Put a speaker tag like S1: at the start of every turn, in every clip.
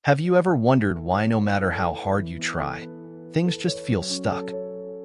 S1: Have you ever wondered why no matter how hard you try, things just feel stuck?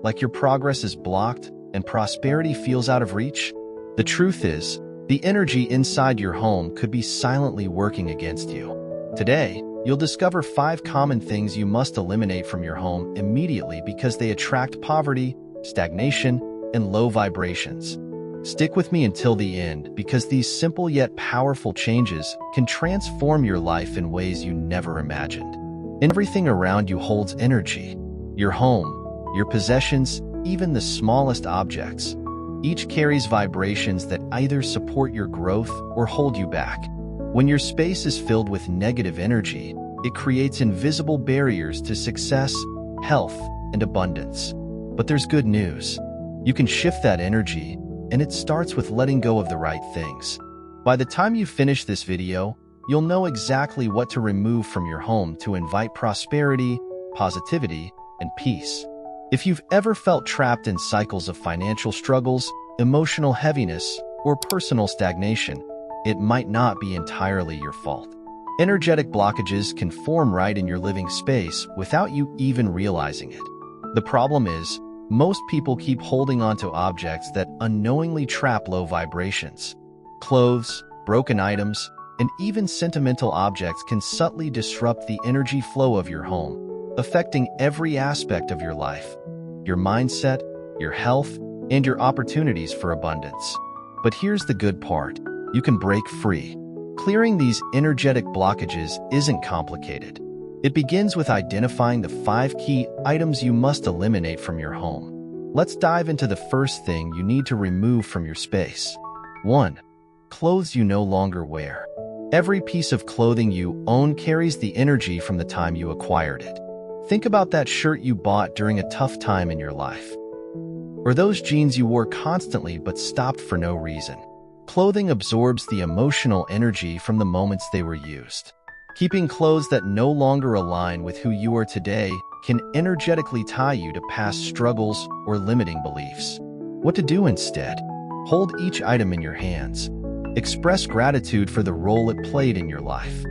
S1: Like your progress is blocked and prosperity feels out of reach? The truth is, the energy inside your home could be silently working against you. Today, you'll discover 5 common things you must eliminate from your home immediately because they attract poverty, stagnation, and low vibrations. Stick with me until the end because these simple yet powerful changes can transform your life in ways you never imagined. Everything around you holds energy. Your home, your possessions, even the smallest objects. Each carries vibrations that either support your growth or hold you back. When your space is filled with negative energy, it creates invisible barriers to success, health, and abundance. But there's good news. You can shift that energy, and it starts with letting go of the right things. By the time you finish this video, you'll know exactly what to remove from your home to invite prosperity, positivity, and peace. If you've ever felt trapped in cycles of financial struggles, emotional heaviness, or personal stagnation, it might not be entirely your fault. Energetic blockages can form right in your living space without you even realizing it. The problem is, most people keep holding on to objects that unknowingly trap low vibrations. Clothes, broken items, and even sentimental objects can subtly disrupt the energy flow of your home, affecting every aspect of your life, your mindset, your health, and your opportunities for abundance. But here's the good part. You can break free. Clearing these energetic blockages isn't complicated. It begins with identifying the 5 key items you must eliminate from your home. Let's dive into the first thing you need to remove from your space. 1. Clothes you no longer wear. Every piece of clothing you own carries the energy from the time you acquired it. Think about that shirt you bought during a tough time in your life. Or those jeans you wore constantly but stopped for no reason. Clothing absorbs the emotional energy from the moments they were used. Keeping clothes that no longer align with who you are today can energetically tie you to past struggles or limiting beliefs. What to do instead? Hold each item in your hands. Express gratitude for the role it played in your life.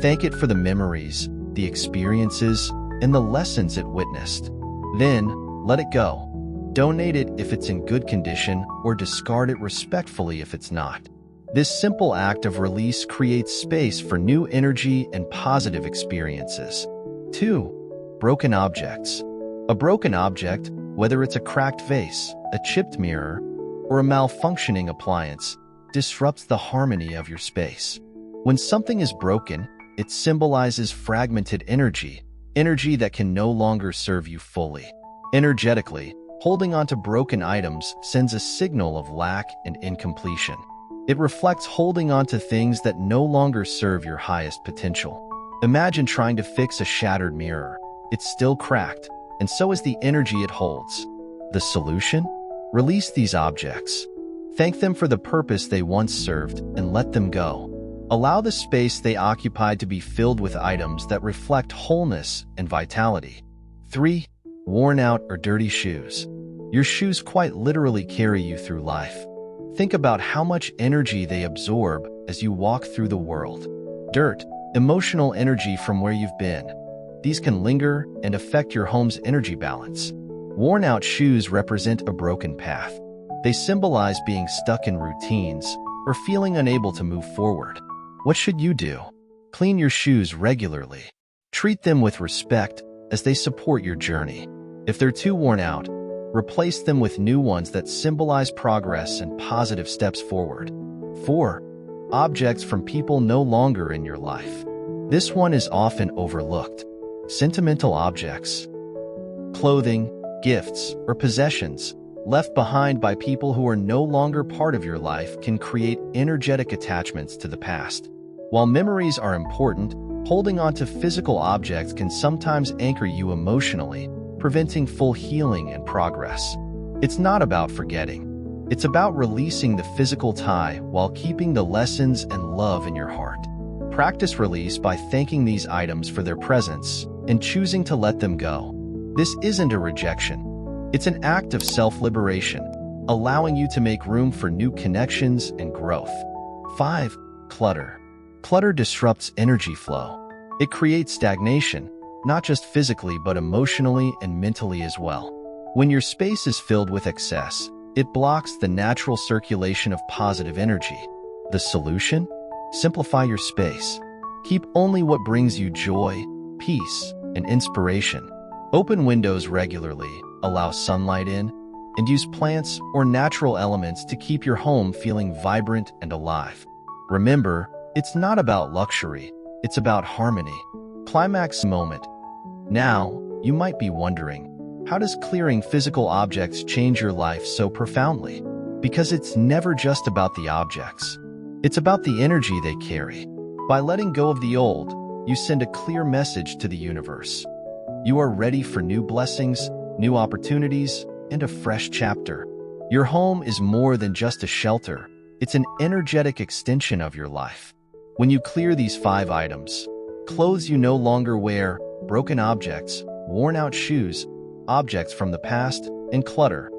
S1: Thank it for the memories, the experiences, and the lessons it witnessed. Then, let it go. Donate it if it's in good condition or discard it respectfully if it's not. This simple act of release creates space for new energy and positive experiences. 2. Broken objects. A broken object, whether it's a cracked vase, a chipped mirror, or a malfunctioning appliance, disrupts the harmony of your space. When something is broken, it symbolizes fragmented energy that can no longer serve you fully. Energetically, holding on to broken items sends a signal of lack and incompletion. It reflects holding on to things that no longer serve your highest potential. Imagine trying to fix a shattered mirror. It's still cracked, and so is the energy it holds. The solution? Release these objects. Thank them for the purpose they once served and let them go. Allow the space they occupied to be filled with items that reflect wholeness and vitality. 3. Worn out or dirty shoes. Your shoes quite literally carry you through life. Think about how much energy they absorb as you walk through the world. Dirt, emotional energy from where you've been. These can linger and affect your home's energy balance. Worn-out shoes represent a broken path. They symbolize being stuck in routines or feeling unable to move forward. What should you do? Clean your shoes regularly. Treat them with respect as they support your journey. If they're too worn out, replace them with new ones that symbolize progress and positive steps forward. 4. Objects from people no longer in your life. This one is often overlooked. Sentimental objects. Clothing, gifts, or possessions left behind by people who are no longer part of your life can create energetic attachments to the past. While memories are important, holding on to physical objects can sometimes anchor you emotionally, preventing full healing and progress. It's not about forgetting. It's about releasing the physical tie while keeping the lessons and love in your heart. Practice release by thanking these items for their presence and choosing to let them go. This isn't a rejection. It's an act of self-liberation, allowing you to make room for new connections and growth. 5. Clutter. Clutter disrupts energy flow. It creates stagnation, not just physically but emotionally and mentally as well. When your space is filled with excess, it blocks the natural circulation of positive energy. The solution? Simplify your space. Keep only what brings you joy, peace, and inspiration. Open windows regularly, allow sunlight in, and use plants or natural elements to keep your home feeling vibrant and alive. Remember, it's not about luxury, it's about harmony. Climax moment. Now, you might be wondering, how does clearing physical objects change your life so profoundly? Because it's never just about the objects. It's about the energy they carry. By letting go of the old, you send a clear message to the universe. You are ready for new blessings, new opportunities, and a fresh chapter. Your home is more than just a shelter. It's an energetic extension of your life. When you clear these 5 items, clothes you no longer wear, broken objects, worn-out shoes, objects from the past, and clutter,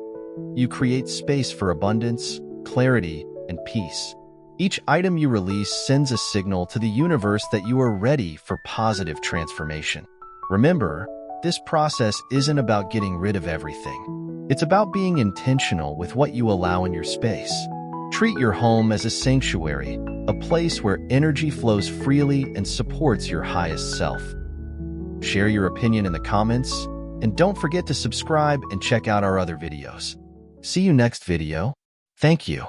S1: you create space for abundance, clarity, and peace. Each item you release sends a signal to the universe that you are ready for positive transformation. Remember, this process isn't about getting rid of everything. It's about being intentional with what you allow in your space. Treat your home as a sanctuary, a place where energy flows freely and supports your highest self. Share your opinion in the comments, and don't forget to subscribe and check out our other videos. See you next video. Thank you.